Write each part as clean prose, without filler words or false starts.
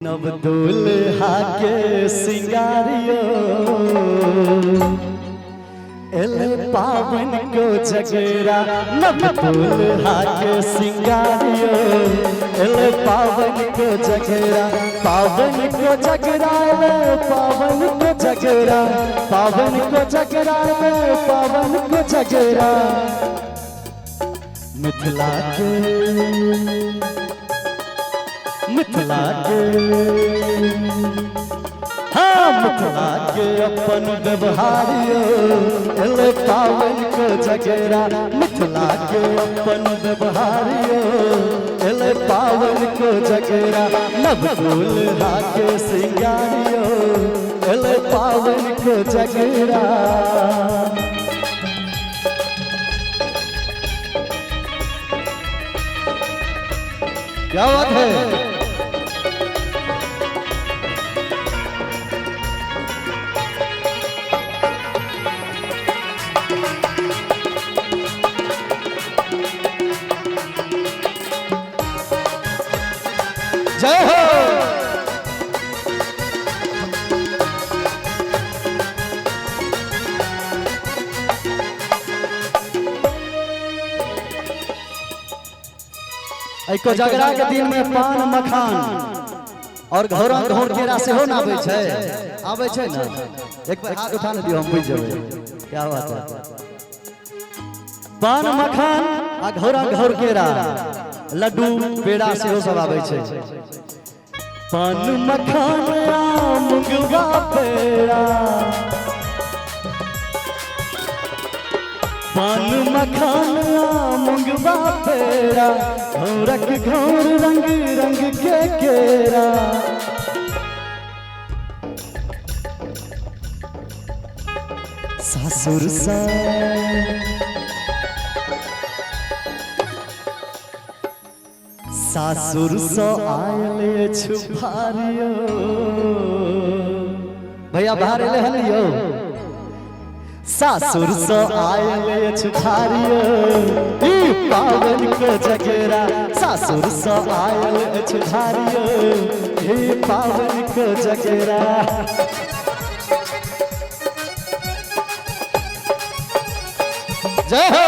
नव दुल्हा के सिंगारियो एले पावन को जगरा। नव दुल्हा के सिंगारियो एले पावन को जगरा। पावन को जगरा एले पावन को जगरा। पावन को जगरा एले पावन को जगरा। मिथिला के हाँ मिथिला के अपन व्यवहारियो एले पावन को जगरा। मिथिला के अपन व्यवहारियो एले पावन को जगरा। नव दुल्हा के सिंगारियो एले पावन को जगरा। क्या बात है। जय हो। एको जगरा के दिन में पान मखान और घोरा घोर केरा से हो ना आवे छे ना। एक बार हाथ उठा दियो हम बुझ जेबे। क्या बात है। पान मखान आ घोरा घोर केरा लड्डू पेड़ा से हो सब आवे छे। पान मखान आ मुंगवा पेड़ा। पान मखान आ मुंगवा पेड़ा। घोरक घोर रंग रंग के केरा। सासुर सा सासुर सो आयले छुभारियो। भैया बाहर ले हलियो। सासुर सो आयले छुभारियो ई पावन को जगरा। सासुर सो आयले छुभारियो ई पावन को जगरा। जय हो।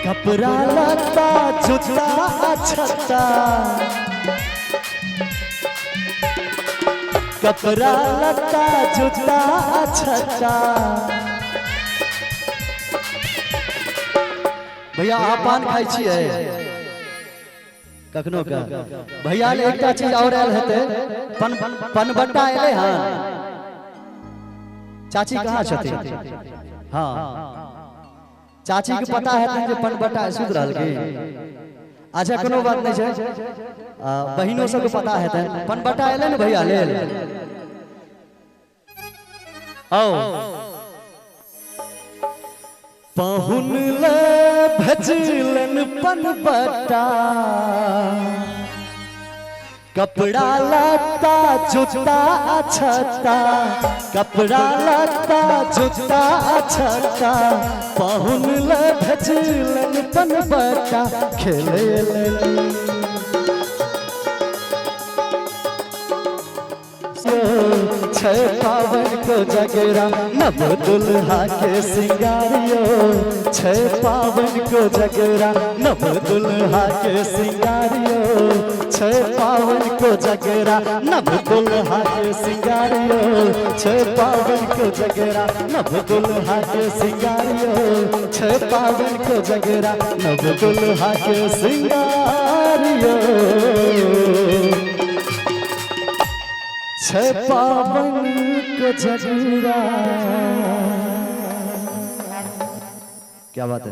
कपड़ा लता जूता छत्ता। कपड़ा लता जूता छत्ता। भैया आप पान खाई छिए कखनो का। भैया ले एकटा चीज और आयल हेते। पनबट्टा एले हां। चाची कहाँ छथिन। हाँ चाची के पता है जे पनबट्टा सुध रहल के। अच्छा कोनो बात नहीं है। बहिनों सब को पता है। पनबट्टा एले न भैया ले आओ। पहुन ले भजलन पनबट्टा। कपड़ा लता जूता छत्ता। कपड़ा लता जूता छत्ता। पहुन ले भजलन पनबट्टा। खेले छे पावन को जगरा। नव दुल्हा के सिंगारियो छे पावन को जगरा। नव दुल्हा के सिंगारियो छे पावन को जगरा। नव दुल्हा के सिंगारियो छे पावन को जगरा। नव दुल्हा के सिंगारियो छे पावन को जगरा। नव दुल्हा के सिंगारियो छे पावन को जगरा। क्या बात है।